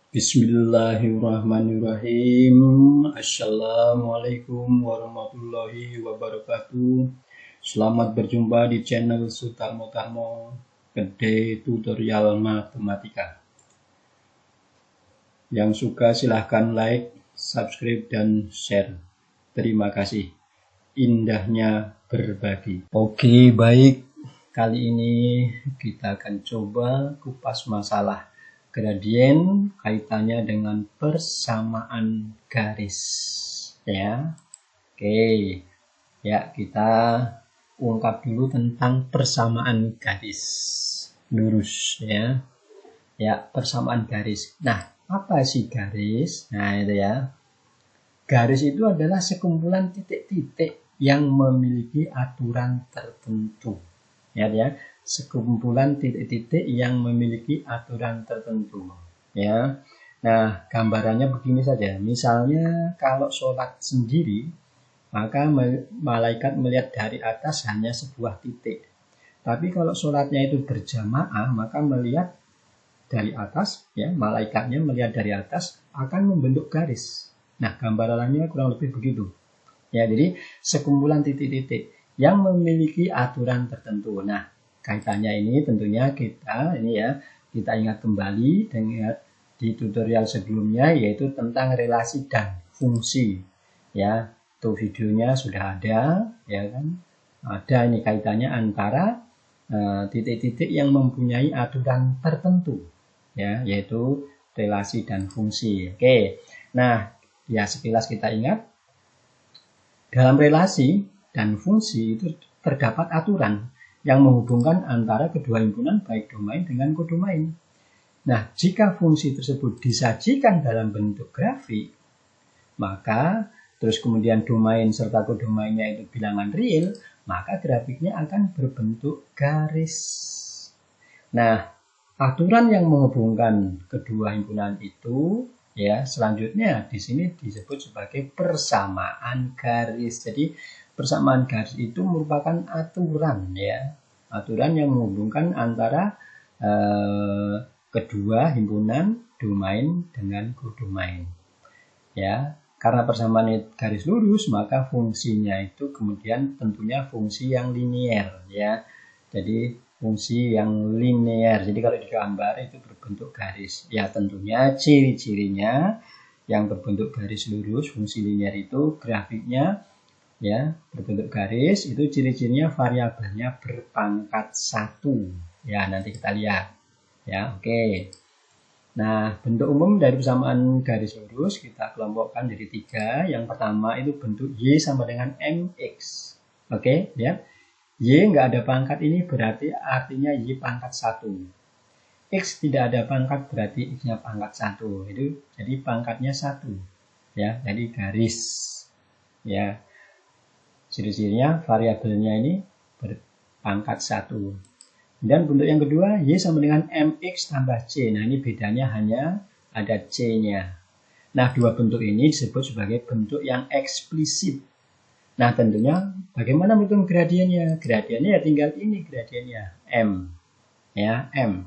Bismillahirrahmanirrahim. Assalamualaikum warahmatullahi wabarakatuh. Selamat berjumpa di channel Sutarmo Tarmo Gede Tutorial Matematika. Yang suka silahkan like, subscribe, dan share. Terima kasih. Indahnya berbagi. Oke, baik. Kali ini kita akan coba kupas masalah gradien kaitannya dengan persamaan garis, ya. Oke, ya, kita ungkap dulu tentang persamaan garis lurus, ya. Ya, persamaan garis. Nah, apa sih garis? Nah, itu ya. Garis itu adalah sekumpulan titik-titik yang memiliki aturan tertentu. Ya, sekumpulan titik-titik yang memiliki aturan tertentu, ya. Nah, gambarannya begini saja. Misalnya kalau sholat sendiri, maka malaikat melihat dari atas hanya sebuah titik. Tapi kalau sholatnya itu berjamaah, maka melihat dari atas, ya, malaikatnya melihat dari atas akan membentuk garis. Nah, gambarannya kurang lebih begitu. Ya, jadi sekumpulan titik-titik yang memiliki aturan tertentu. Nah, kaitannya ini tentunya kita ingat kembali dengan di tutorial sebelumnya, yaitu tentang relasi dan fungsi. Ya, tuh videonya sudah ada, ya kan? Ada ini kaitannya antara titik-titik yang mempunyai aturan tertentu, ya, yaitu relasi dan fungsi. Oke. Nah, ya sekilas kita ingat, dalam relasi dan fungsi itu terdapat aturan yang menghubungkan antara kedua himpunan baik domain dengan kodomain. Nah, jika fungsi tersebut disajikan dalam bentuk grafik, maka terus kemudian domain serta kodomainnya itu bilangan real, maka grafiknya akan berbentuk garis. Nah, aturan yang menghubungkan kedua himpunan itu, ya, selanjutnya di sini disebut sebagai persamaan garis. Jadi persamaan garis itu merupakan aturan, ya, aturan yang menghubungkan antara kedua himpunan domain dengan kodomain, ya. Karena persamaan garis lurus, maka fungsinya itu kemudian tentunya fungsi yang linier, ya. Jadi fungsi yang linear. Jadi kalau digambar itu berbentuk garis. Ya, tentunya ciri-cirinya yang berbentuk garis lurus, fungsi linear itu grafiknya, ya, berbentuk garis, itu ciri-cirinya variabelnya berpangkat 1. Ya, nanti kita lihat. Ya, oke. Nah, bentuk umum dari persamaan garis lurus kita kelompokkan jadi 3. Yang pertama itu bentuk Y sama dengan MX. Oke, ya. Y nggak ada pangkat, ini berarti artinya Y pangkat 1. X tidak ada pangkat, berarti X-nya pangkat 1. Itu jadi pangkatnya 1. Ya, jadi garis. Ya. Ciri-cirinya variabelnya ini berpangkat 1. Dan bentuk yang kedua, Y sama dengan MX tambah C. Nah, ini bedanya hanya ada C-nya. Nah, dua bentuk ini disebut sebagai bentuk yang eksplisit. Nah, tentunya bagaimana menghitung gradiennya? Gradiennya ya tinggal ini gradiennya, M. Ya, M.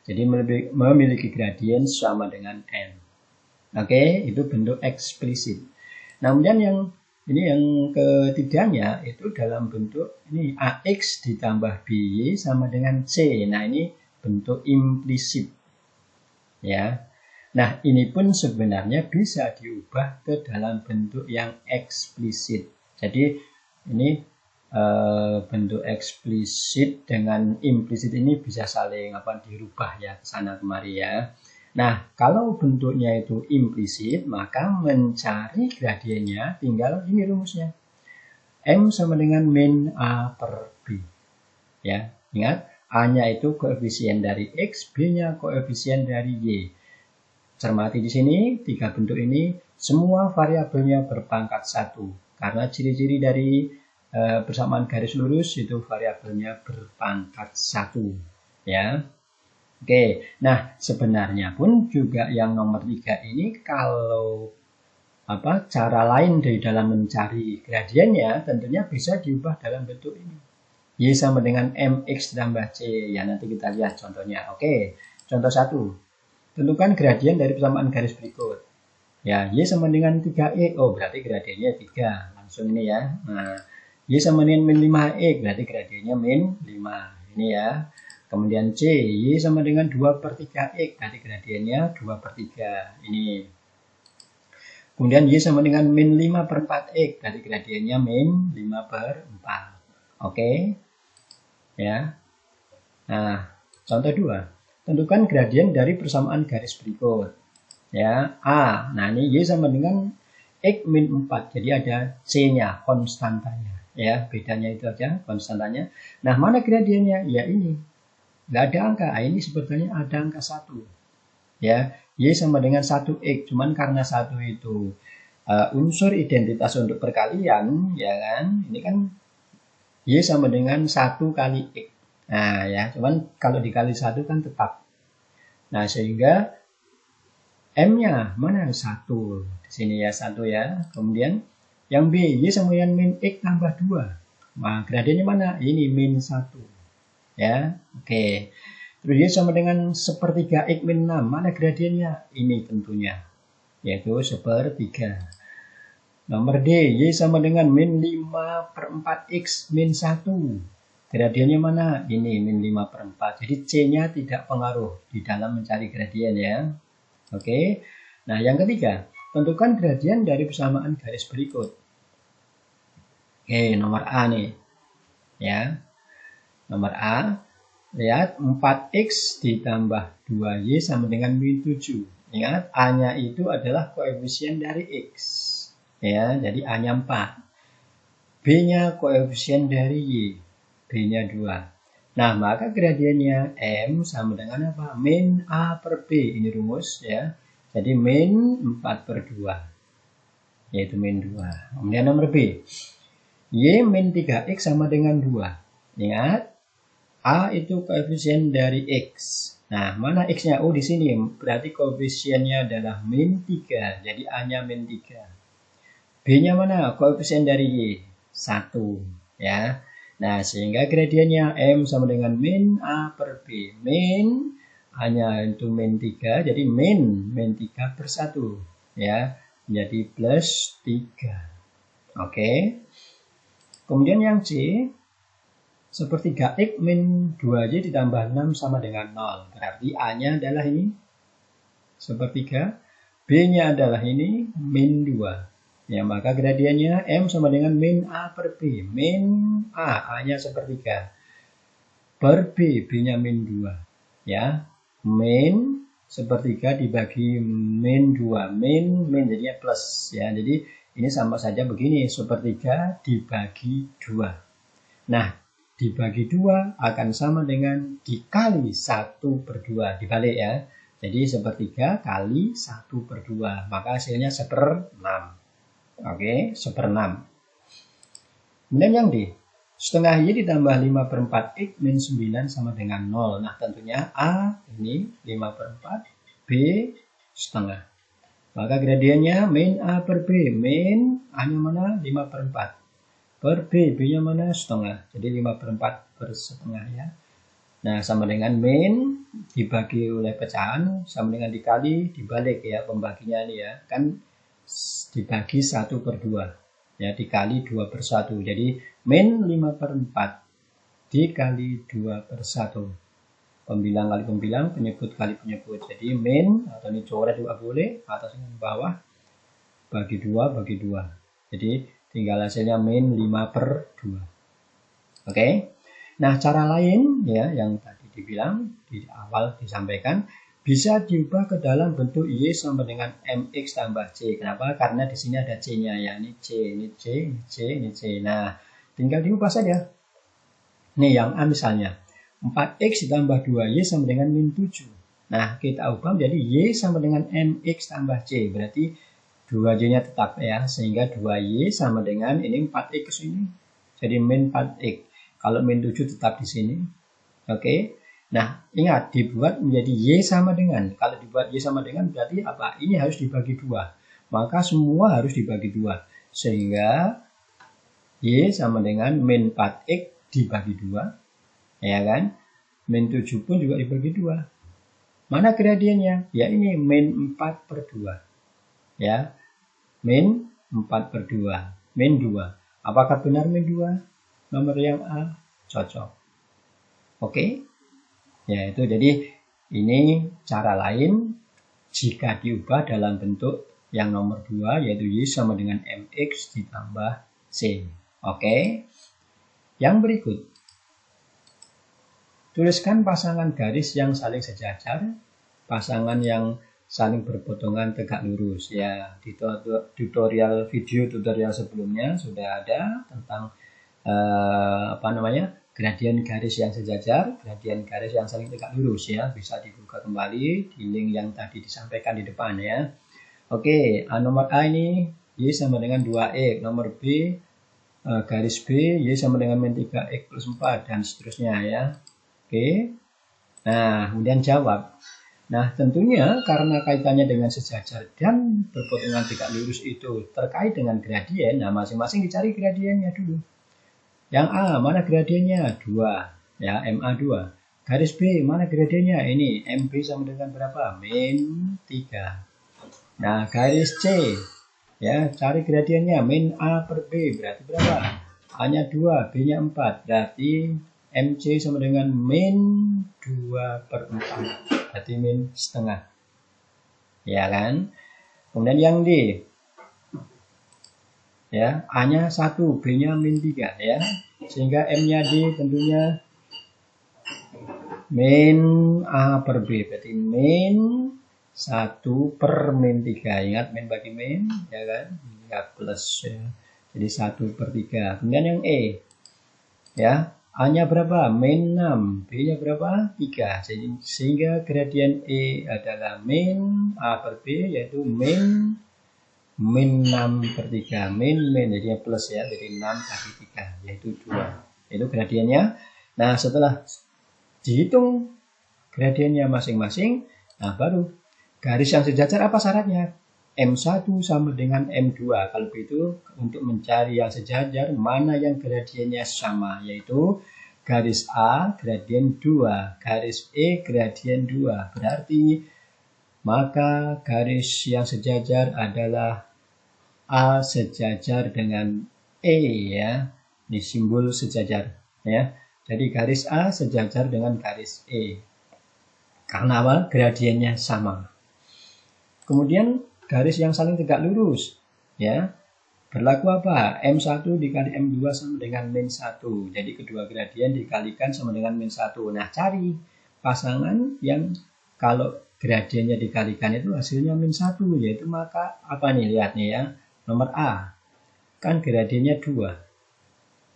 Jadi memiliki gradien sama dengan M. Oke, itu bentuk eksplisit. Nah, kemudian yang ketiganya itu dalam bentuk ini AX ditambah BY sama dengan C. Nah, ini bentuk implisit. Ya. Nah, ini pun sebenarnya bisa diubah ke dalam bentuk yang eksplisit. Jadi, ini bentuk eksplisit dengan implisit ini bisa saling dirubah, ya, ke sana kemari, ya. Nah, kalau bentuknya itu implisit, maka mencari gradiennya tinggal ini rumusnya. M sama dengan min A per B. Ya, ingat, A-nya itu koefisien dari X, B-nya koefisien dari Y. Cermati di sini, 3 bentuk ini, semua variabelnya berpangkat 1. Karena ciri-ciri dari persamaan garis lurus itu variabelnya berpangkat 1. Ya. Oke, nah sebenarnya pun juga yang nomor 3 ini kalau cara lain dari dalam mencari gradiennya tentunya bisa diubah dalam bentuk ini. Y sama dengan MX tambah C. Ya, nanti kita lihat contohnya. Oke, contoh 1. Tentukan gradien dari persamaan garis berikut. Ya, Y sama dengan 3E. Oh, berarti gradiennya 3. Langsung ini ya. Nah, Y sama dengan min 5E. Berarti gradiennya min 5. Ini ya. Kemudian C, Y sama dengan 2/3X. Berarti gradiennya 2/3. Ini. Kemudian Y sama dengan min 5/4X. Berarti gradiennya min 5/4. Oke. Ya. Nah, contoh 2. Tentukan gradien dari persamaan garis berikut. Ya, A. Nah, ini Y sama dengan X min 4. Jadi ada C-nya, konstantanya. Ya, bedanya itu aja, konstantanya. Nah, mana gradiennya? Ya, ini. Nggak ada angka. Ini sebetulnya ada angka 1. Ya, Y sama dengan 1X. Cuman karena 1 itu unsur identitas untuk perkalian, ya kan? Ini kan Y sama dengan 1 kali X. Nah, ya, cuman kalau dikali 1 kan tetap. Nah, sehingga M-nya mana? 1. Di sini ya, 1 ya. Kemudian yang B, Y sama dengan min X tambah 2. Nah, gradiennya mana? Ini min 1. Ya, oke. Terus Y sama dengan 1/3 X min 6. Mana gradiennya? Ini tentunya. Yaitu 1/3. Nomor D, Y sama dengan min 5/4X min 1. Gradiennya mana? Ini min 5/4. Jadi C-nya tidak pengaruh di dalam mencari gradien ya. Oke. Nah, yang ketiga, tentukan gradien dari persamaan garis berikut. Oke, nomor A nih. Ya. Nomor A, lihat 4X ditambah 2Y sama dengan min 7. Ingat, A-nya itu adalah koefisien dari X. Ya, jadi A-nya 4. B-nya koefisien dari Y. B-nya 2. Nah, maka gradiennya M sama dengan apa? Min A per B. Ini rumus ya. Jadi min 4/2. Yaitu min 2. Kemudian nomor B. Y min 3X sama dengan 2. Ingat, A itu koefisien dari X. Nah, mana X-nya? Oh, di sini. Berarti koefisiennya adalah min 3. Jadi A-nya min 3. B-nya mana? Koefisien dari Y. 1. Ya. Nah, sehingga gradiennya M sama dengan min A per B. Min A-nya itu min 3. Jadi min 3/1. Ya. Jadi plus 3. Oke. Kemudian yang C. 1/3X min 2Y ditambah 6 sama dengan 0. Berarti A-nya adalah ini 1/3. B-nya adalah ini min 2. Ya, maka gradiennya M sama dengan min A per B. Min A, A-nya 1/3. Per B, B-nya min 2. Ya, min 1/3 dibagi min 2. Min jadinya plus. Ya, jadi ini sama saja begini. 1/3 dibagi 2. Nah, dibagi 2 akan sama dengan dikali 1/2. Dibalik ya. Jadi 1/3 kali 1/2. Maka hasilnya 1/6. Oke, 1/6. Kemudian yang D. Setengah Y ditambah 5/4X min 9 sama dengan 0. Nah, tentunya A ini 5/4, B setengah. Maka gradiennya min A per B. Min A-nya mana? 5/4. Per B, B-nya mana? Setengah. Jadi 5/4 per setengah ya. Nah, sama dengan min dibagi oleh pecahan, sama dengan dikali, dibalik ya pembaginya ini ya. Kan dibagi 1/2. Ya, dikali 2/1. Jadi, min 5/4 dikali 2/1. Pembilang kali pembilang, penyebut kali penyebut. Jadi, min, atau ini coret juga boleh, atas dan bawah, bagi 2, bagi 2. Jadi, tinggal hasilnya min 5/2. Oke. Nah, cara lain ya yang tadi dibilang di awal disampaikan bisa diubah ke dalam bentuk Y sama dengan MX tambah C. Kenapa? Karena di sini ada C-nya ya. Ini C, ini C, ini C, ini C. Nah, tinggal diubah saja. Nih yang A misalnya. 4X ditambah 2Y sama dengan min 7. Nah, kita ubah menjadi Y sama dengan MX tambah C. Berarti 2Y-nya tetap ya. Sehingga 2Y sama dengan ini 4X ini. Jadi min 4X. Kalau min 7 tetap di sini. Oke. Nah, ingat dibuat menjadi Y sama dengan. Kalau dibuat Y sama dengan berarti apa? Ini harus dibagi 2. Maka semua harus dibagi 2. Sehingga Y sama dengan min 4X dibagi 2. Ya kan? Min 7 pun juga dibagi 2. Mana gradiennya? Ya ini min 4/2. Ya, min 4/2. Min 2. Apakah benar min 2? Nomor yang A cocok. Oke? Ya, itu jadi ini cara lain jika diubah dalam bentuk yang nomor 2, yaitu Y sama dengan MX ditambah C. Oke? Yang berikut. Tuliskan pasangan garis yang saling sejajar, pasangan yang saling berpotongan tegak lurus. Ya, di video tutorial sebelumnya sudah ada tentang gradien garis yang sejajar, gradien garis yang saling tegak lurus ya. Bisa dibuka kembali di link yang tadi disampaikan di depan ya. Oke, nomor A ini Y sama dengan 2X, nomor B garis B Y sama dengan min 3X plus 4 dan seterusnya ya. Oke. Nah, kemudian jawab. Nah, tentunya karena kaitannya dengan sejajar dan berpotongan tegak lurus itu terkait dengan gradien, nah masing-masing dicari gradiennya dulu. Yang A, mana gradiennya? 2. Ya, MA2. Garis B, mana gradiennya? Ini, MB sama dengan berapa? Min 3. Nah, garis C, ya, cari gradiennya. Min A per B, berarti berapa? A-nya 2, B-nya 4. Berarti MC sama dengan min 2/4. Berarti min setengah. Ya kan? Kemudian yang D. Ya, A-nya 1, B-nya min 3 ya. Sehingga M-nya D tentunya min A per B. Berarti min 1 per min 3. Ingat min bagi min, ya kan? Ya plus ya. Jadi 1/3. Kemudian yang E. Ya, A-nya berapa? Min 6. B-nya berapa? 3. Sehingga gradien E adalah min A per B, yaitu min 6/3. Min, jadinya plus ya. Jadi 6 kali 3, yaitu 2. Itu gradiennya. Nah, setelah dihitung gradiennya masing-masing, nah baru garis yang sejajar apa syaratnya? M1 sama dengan M2. Kalau begitu untuk mencari yang sejajar mana yang gradiennya sama, yaitu garis A gradien 2, garis E gradien 2. Berarti maka garis yang sejajar adalah A sejajar dengan E ya. Ini simbol sejajar ya. Jadi garis A sejajar dengan garis E. Karena apa? Gradiennya sama. Kemudian garis yang saling tegak lurus ya, berlaku apa? M1 dikali M2 sama dengan min 1. Jadi kedua gradien dikalikan sama dengan min 1. Nah, cari pasangan yang kalau gradiennya dikalikan itu hasilnya min 1, yaitu maka apa nih, lihat nih ya. Nomor A kan gradiennya 2.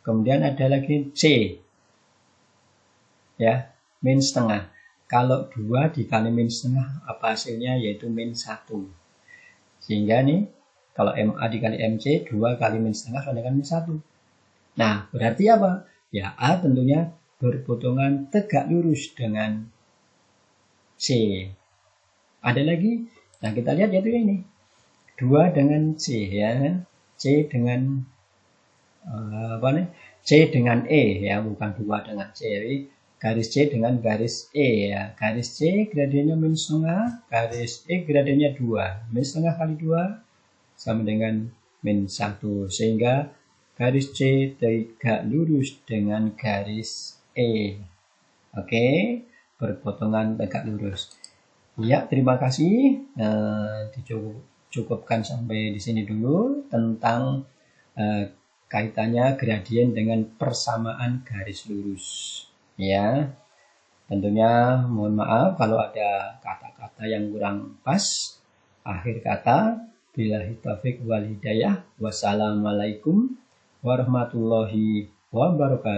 Kemudian ada lagi C ya, min setengah. Kalau 2 dikali min setengah apa hasilnya, yaitu min 1. Sehingga nih, kalau MA dikali MC, 2 kali min setengah sama dengan min 1. Nah, berarti apa? Ya, A tentunya berpotongan tegak lurus dengan C. Ada lagi? Nah, kita lihat yaitu ini. 2 dengan C ya. C dengan C dengan E ya, bukan 2 dengan C. Jadi, garis C dengan garis E ya. Garis C gradiennya min setengah, garis E gradiennya 2. Min setengah kali 2 sama dengan min 1. Sehingga garis C tegak lurus dengan garis E. Oke, berpotongan tegak lurus. Ya, terima kasih. Dicukupkan sampai di sini dulu tentang kaitannya gradien dengan persamaan garis lurus. Ya, tentunya mohon maaf kalau ada kata-kata yang kurang pas. Akhir kata, billahi taufiq wal hidayah. Wassalamualaikum warahmatullahi wabarakatuh.